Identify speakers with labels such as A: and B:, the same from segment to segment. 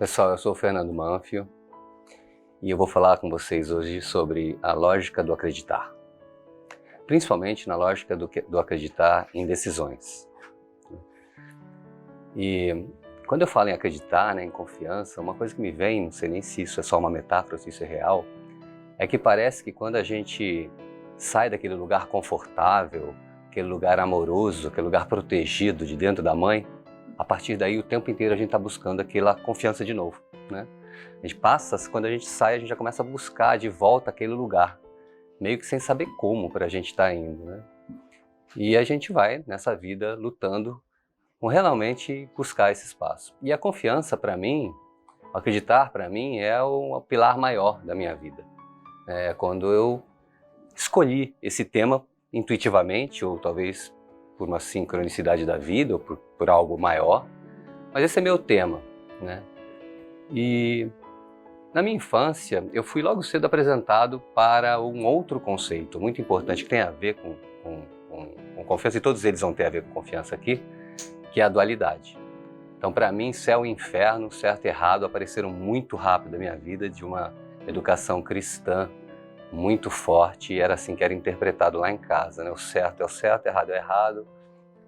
A: Pessoal, eu sou o Fernando Manfio e eu vou falar com vocês hoje sobre a lógica do acreditar. Principalmente na lógica do acreditar em decisões. E quando eu falo em acreditar, em confiança, uma coisa que me vem, não sei nem se isso é só uma metáfora, se isso é real, é que parece que quando a gente sai daquele lugar confortável, aquele lugar amoroso, aquele lugar protegido de dentro da mãe, a partir daí o tempo inteiro a gente está buscando aquela confiança de novo, né? A gente passa, quando a gente sai, a gente já começa a buscar de volta aquele lugar, meio que sem saber como para a gente estar indo, né? E a gente vai nessa vida lutando com realmente buscar esse espaço. E a confiança para mim, acreditar para mim é o pilar maior da minha vida. É quando eu escolhi esse tema intuitivamente, ou talvez por uma sincronicidade da vida, ou por algo maior, mas esse é meu tema, né? E na minha infância, eu fui logo cedo apresentado para um outro conceito muito importante que tem a ver com confiança, e todos eles vão ter a ver com confiança aqui, que é a dualidade. Então, para mim, céu e inferno, certo e errado, apareceram muito rápido na minha vida, de uma educação cristã muito forte, e era assim que era interpretado lá em casa, né? O certo é o certo, o errado é o errado,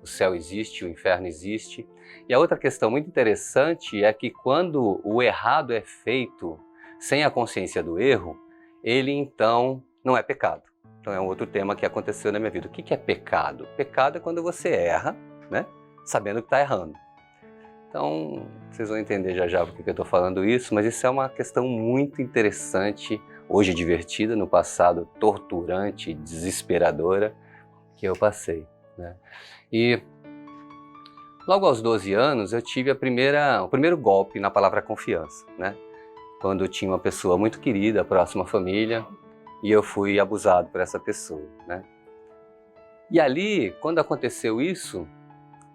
A: o céu existe, o inferno existe. E a outra questão muito interessante é que quando o errado é feito sem a consciência do erro, ele então não é pecado. Então é um outro tema que aconteceu na minha vida. O que é pecado? Pecado é quando você erra, né, sabendo que está errando. Então, vocês vão entender já já por que eu estou falando isso, mas isso é uma questão muito interessante, hoje divertida, no passado torturante, desesperadora, que eu passei, né? E logo aos 12 anos eu tive o primeiro golpe na palavra confiança, né? Quando tinha uma pessoa muito querida, próxima à família, e eu fui abusado por essa pessoa, né? E ali, quando aconteceu isso,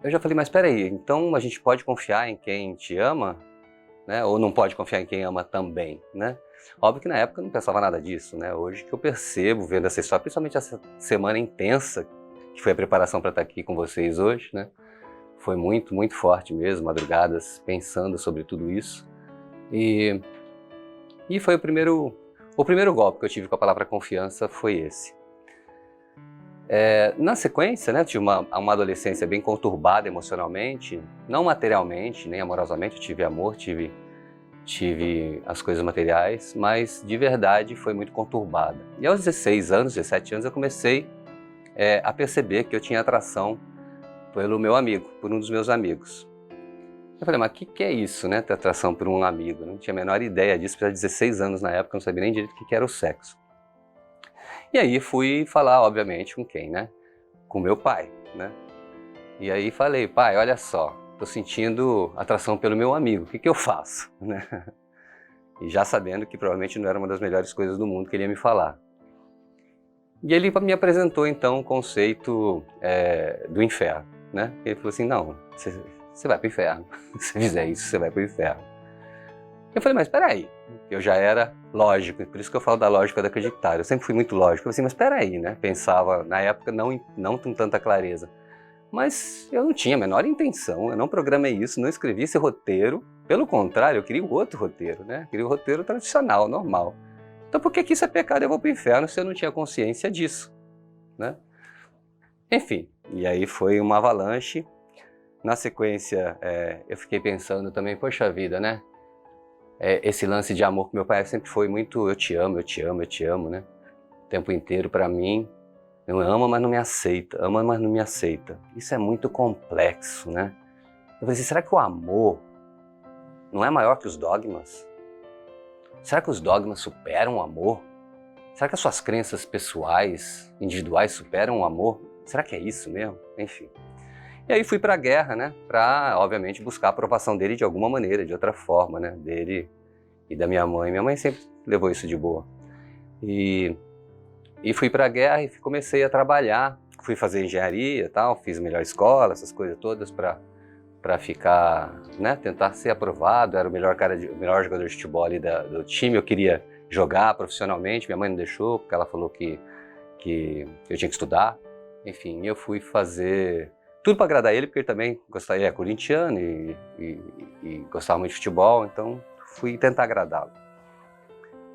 A: eu já falei, mas espera aí, então a gente pode confiar em quem te ama, né? Ou não pode confiar em quem ama também, né? Óbvio que na época eu não pensava nada disso, né? Hoje que eu percebo, vendo essa história, principalmente essa semana intensa, que foi a preparação para estar aqui com vocês hoje, né? Foi muito, muito forte mesmo, madrugadas pensando sobre tudo isso. E foi o primeiro golpe que eu tive com a palavra confiança foi esse. Na sequência, né, tive uma adolescência bem conturbada emocionalmente, não materialmente, nem amorosamente, eu tive amor, tive as coisas materiais, mas de verdade foi muito conturbada. E aos 16 anos, 17 anos, eu comecei a perceber que eu tinha atração pelo meu amigo, por um dos meus amigos. Eu falei, mas o que é isso, né, ter atração por um amigo? Não tinha a menor ideia disso, apesar de 16 anos na época, eu não sabia nem direito o que era o sexo. E aí fui falar, obviamente, com quem, né? Com meu pai, né? E aí falei, pai, olha só, tô sentindo atração pelo meu amigo, o que eu faço, né? E já sabendo que provavelmente não era uma das melhores coisas do mundo que ele ia me falar. E ele me apresentou então o conceito do inferno, né? Ele falou assim, não, você vai pro inferno, se fizer isso, você vai pro inferno. Eu falei, mas peraí, eu já era lógico, por isso que eu falo da lógica do acreditar, eu sempre fui muito lógico, eu falei assim, mas peraí, né? Pensava, na época, não com tanta clareza, mas eu não tinha a menor intenção, eu não programei isso, não escrevi esse roteiro, pelo contrário, eu queria um outro roteiro, né? Eu queria um roteiro tradicional, normal. Então por que isso é pecado, eu vou pro inferno se eu não tinha consciência disso, né? Enfim, e aí foi uma avalanche. Na sequência, eu fiquei pensando também, poxa vida, né? Esse lance de amor com meu pai sempre foi muito eu te amo, eu te amo, eu te amo, né? O tempo inteiro para mim, eu amo, mas não me aceita, ama, mas não me aceita. Isso é muito complexo, né? Eu falei assim, será que o amor não é maior que os dogmas? Será que os dogmas superam o amor? Será que as suas crenças pessoais, individuais, superam o amor? Será que é isso mesmo? Enfim. E aí fui para a guerra, né, para, obviamente, buscar a aprovação dele de alguma maneira, de outra forma, né, dele e da minha mãe. Minha mãe sempre levou isso de boa. E fui para a guerra e comecei a trabalhar. Fui fazer engenharia e tal, fiz melhor escola, essas coisas todas para ficar, né, tentar ser aprovado. Era o melhor jogador de futebol ali do time, eu queria jogar profissionalmente, minha mãe não deixou, porque ela falou que eu tinha que estudar. Enfim, eu fui fazer tudo para agradar ele, porque ele também gostava, ele é corintiano e gostava muito de futebol, então fui tentar agradá-lo.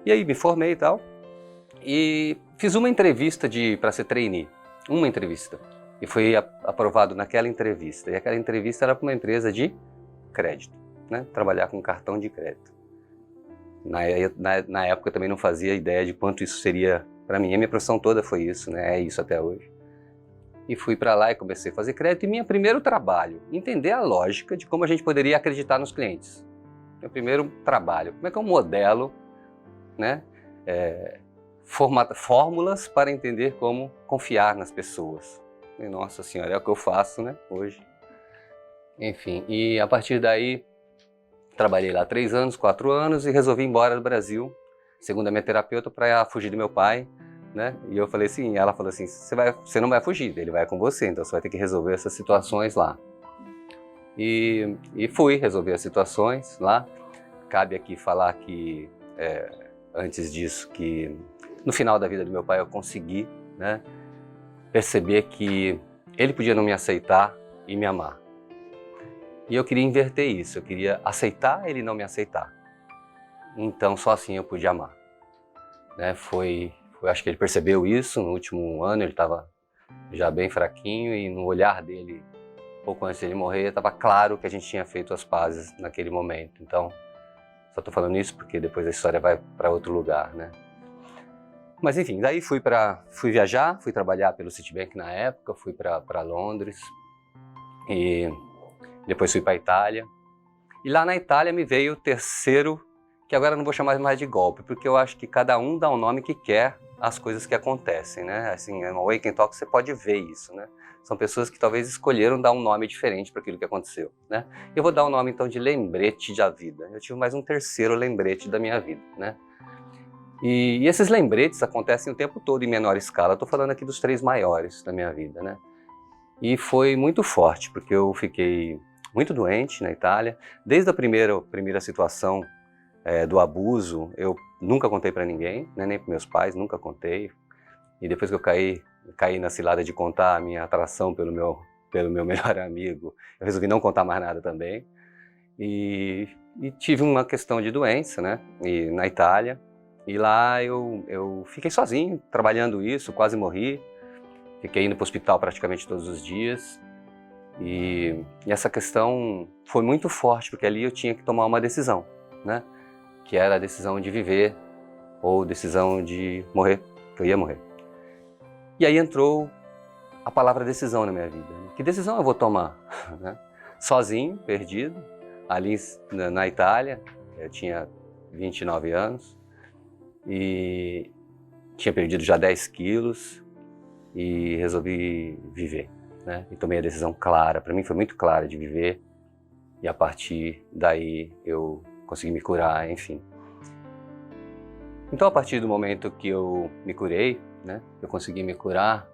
A: E aí me formei e tal, e fiz uma entrevista para ser trainee, uma entrevista, e fui aprovado naquela entrevista. E aquela entrevista era para uma empresa de crédito, né? Trabalhar com cartão de crédito. Na época eu também não fazia ideia de quanto isso seria para mim. A minha profissão toda foi isso, né? É isso até hoje. E fui para lá e comecei a fazer crédito. E meu primeiro trabalho, entender a lógica de como a gente poderia acreditar nos clientes. Meu primeiro trabalho, como é que eu modelo, né? Fórmulas para entender como confiar nas pessoas. E, nossa senhora, é o que eu faço, né? Hoje. Enfim, e a partir daí trabalhei lá 3 anos, 4 anos e resolvi ir embora do Brasil, segundo a minha terapeuta, para fugir do meu pai, né? E eu falei assim, ela falou assim, você não vai fugir, ele vai com você, então você vai ter que resolver essas situações lá. E fui resolver as situações lá. Cabe aqui falar que, antes disso, que no final da vida do meu pai eu consegui, né, perceber que ele podia não me aceitar e me amar. E eu queria inverter isso, eu queria aceitar ele não me aceitar. Então só assim eu pude amar. Né? Acho que ele percebeu isso no último ano, ele estava já bem fraquinho e no olhar dele, pouco antes de ele morrer, estava claro que a gente tinha feito as pazes naquele momento. Então, só estou falando isso porque depois a história vai para outro lugar, né? Mas enfim, daí fui viajar, fui trabalhar pelo Citibank na época, fui para Londres e depois fui para a Itália. E lá na Itália me veio o terceiro, que agora eu não vou chamar mais de golpe, porque eu acho que cada um dá o nome que quer às coisas que acontecem, né? Assim, no Awaken Talk você pode ver isso, né? São pessoas que talvez escolheram dar um nome diferente para aquilo que aconteceu, né? Eu vou dar o nome então de lembrete da vida. Eu tive mais um terceiro lembrete da minha vida, né? E esses lembretes acontecem o tempo todo em menor escala. Estou falando aqui dos 3 maiores da minha vida, né? E foi muito forte, porque eu fiquei muito doente na Itália. Desde a primeira situação do abuso, eu nunca contei para ninguém, né? Nem para meus pais, nunca contei. E depois que eu caí na cilada de contar a minha atração pelo meu melhor amigo, eu resolvi não contar mais nada também. E tive uma questão de doença, né? Na Itália. E lá eu fiquei sozinho, trabalhando isso, quase morri. Fiquei indo para o hospital praticamente todos os dias. E essa questão foi muito forte, porque ali eu tinha que tomar uma decisão, né? Que era a decisão de viver ou decisão de morrer, que eu ia morrer. E aí entrou a palavra decisão na minha vida. Que decisão eu vou tomar? Sozinho, perdido, ali na Itália, eu tinha 29 anos e tinha perdido já 10 quilos e resolvi viver, né? E tomei a decisão clara, para mim foi muito clara de viver e a partir daí eu consegui me curar, enfim. Então a partir do momento que eu me curei, né, eu consegui me curar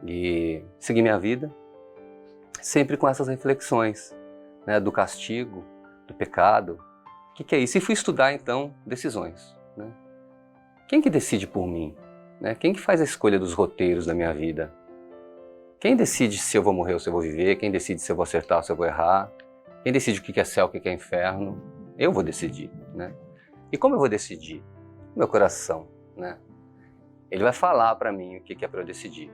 A: e seguir minha vida, sempre com essas reflexões, né, do castigo, do pecado, o que é isso? E fui estudar então decisões, né? Quem que decide por mim? Né? Quem que faz a escolha dos roteiros da minha vida? Quem decide se eu vou morrer ou se eu vou viver? Quem decide se eu vou acertar ou se eu vou errar? Quem decide o que é céu, o que é inferno? Eu vou decidir, né? E como eu vou decidir? Meu coração, né? Ele vai falar para mim o que é para eu decidir.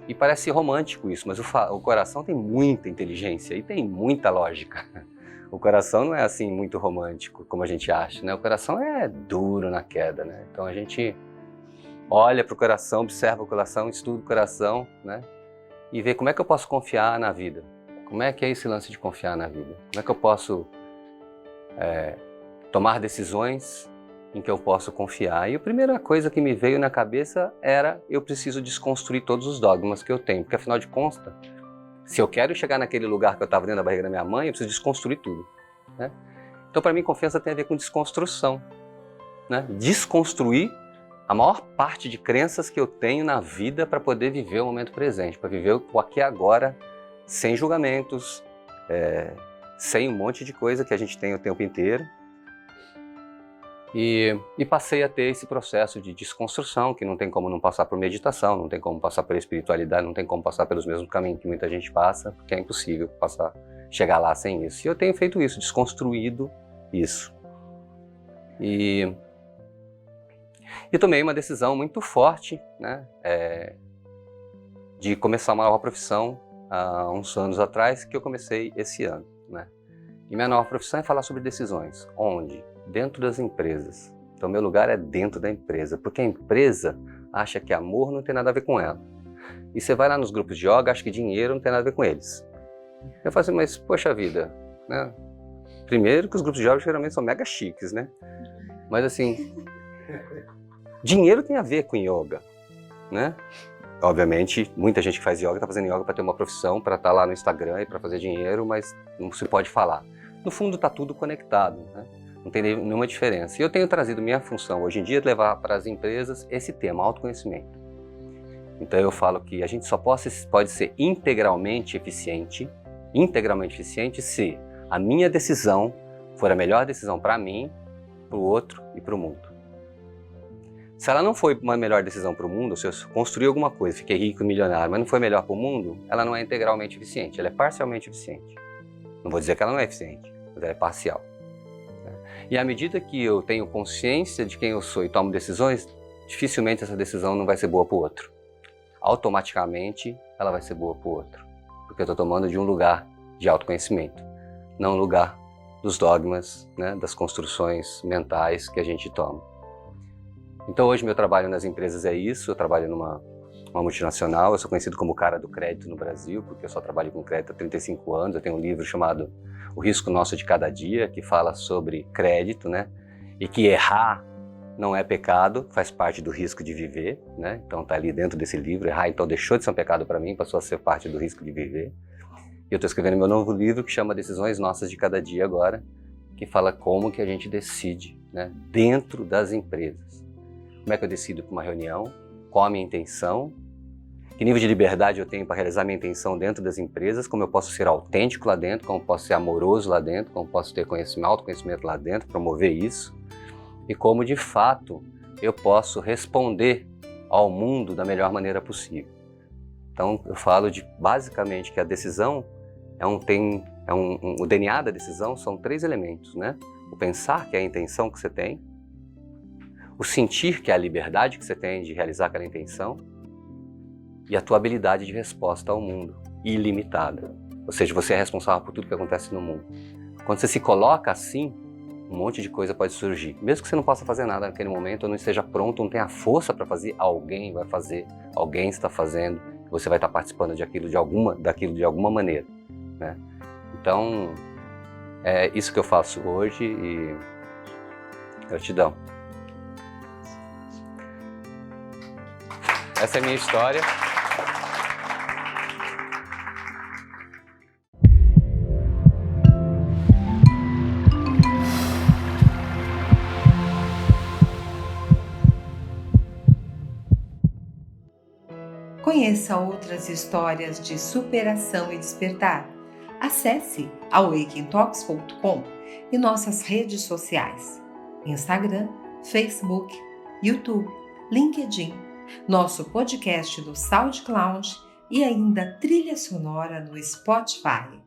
A: E parece romântico isso, mas o coração tem muita inteligência e tem muita lógica. O coração não é assim muito romântico como a gente acha, né? O coração é duro na queda, né? Então a gente olha para o coração, observa o coração, estuda o coração, né? E vê como é que eu posso confiar na vida. Como é que é esse lance de confiar na vida? Como é que eu posso tomar decisões em que eu posso confiar? E a primeira coisa que me veio na cabeça era eu preciso desconstruir todos os dogmas que eu tenho, porque afinal de contas, se eu quero chegar naquele lugar que eu estava dentro da barriga da minha mãe, eu preciso desconstruir tudo, né? Então para mim confiança tem a ver com desconstrução, né? Desconstruir a maior parte de crenças que eu tenho na vida para poder viver o momento presente, para viver o aqui e agora, sem julgamentos, sem um monte de coisa que a gente tem o tempo inteiro. E passei a ter esse processo de desconstrução, que não tem como não passar por meditação, não tem como passar pela espiritualidade, não tem como passar pelos mesmos caminhos que muita gente passa, porque é impossível chegar lá sem isso. E eu tenho feito isso, desconstruído isso. E tomei uma decisão muito forte, né, de começar uma nova profissão há uns anos atrás, que eu comecei esse ano, né. E minha nova profissão é falar sobre decisões. Onde? Dentro das empresas. Então meu lugar é dentro da empresa, porque a empresa acha que amor não tem nada a ver com ela. E você vai lá nos grupos de yoga, acha que dinheiro não tem nada a ver com eles. Eu falo assim, mas poxa vida, né? Primeiro que os grupos de yoga geralmente são mega chiques, né? Mas assim, dinheiro tem a ver com yoga, né? Obviamente, muita gente que faz yoga está fazendo yoga para ter uma profissão, para estar lá no Instagram e para fazer dinheiro, mas não se pode falar. No fundo está tudo conectado, né? Não tem nenhuma diferença. E eu tenho trazido minha função hoje em dia de levar para as empresas esse tema, autoconhecimento. Então eu falo que a gente só pode ser integralmente eficiente se a minha decisão for a melhor decisão para mim, para o outro e para o mundo. Se ela não foi uma melhor decisão para o mundo, se eu construí alguma coisa, fiquei rico e milionário, mas não foi melhor para o mundo, ela não é integralmente eficiente, ela é parcialmente eficiente. Não vou dizer que ela não é eficiente, mas ela é parcial. E à medida que eu tenho consciência de quem eu sou e tomo decisões, dificilmente essa decisão não vai ser boa para o outro. Automaticamente ela vai ser boa para o outro, porque eu estou tomando de um lugar de autoconhecimento, não um lugar dos dogmas, né, das construções mentais que a gente toma. Então hoje meu trabalho nas empresas é isso, eu trabalho numa multinacional, eu sou conhecido como o cara do crédito no Brasil, porque eu só trabalho com crédito há 35 anos, eu tenho um livro chamado O Risco Nosso de Cada Dia, que fala sobre crédito, né, e que errar não é pecado, faz parte do risco de viver, né, então tá ali dentro desse livro, errar então deixou de ser um pecado para mim, passou a ser parte do risco de viver. E eu estou escrevendo meu novo livro que chama Decisões Nossas de Cada Dia agora, que fala como que a gente decide, né, dentro das empresas. Como é que eu decido para uma reunião? Qual a minha intenção? Que nível de liberdade eu tenho para realizar minha intenção dentro das empresas? Como eu posso ser autêntico lá dentro? Como eu posso ser amoroso lá dentro? Como eu posso ter autoconhecimento lá dentro, promover isso? E como, de fato, eu posso responder ao mundo da melhor maneira possível. Então, eu falo basicamente que a decisão o DNA da decisão são 3 elementos, né? O pensar, que é a intenção que você tem, o sentir, que é a liberdade que você tem de realizar aquela intenção, e a tua habilidade de resposta ao mundo, ilimitada. Ou seja, você é responsável por tudo que acontece no mundo. Quando você se coloca assim, um monte de coisa pode surgir. Mesmo que você não possa fazer nada naquele momento, ou não esteja pronto, não tenha força para fazer, alguém vai fazer, alguém está fazendo, você vai estar participando daquilo de alguma maneira, né? Então, é isso que eu faço hoje e gratidão. Essa é a minha história.
B: Conheça outras histórias de superação e despertar. Acesse awakentalks.com e nossas redes sociais: Instagram, Facebook, YouTube, LinkedIn, nosso podcast no SoundCloud e ainda trilha sonora no Spotify.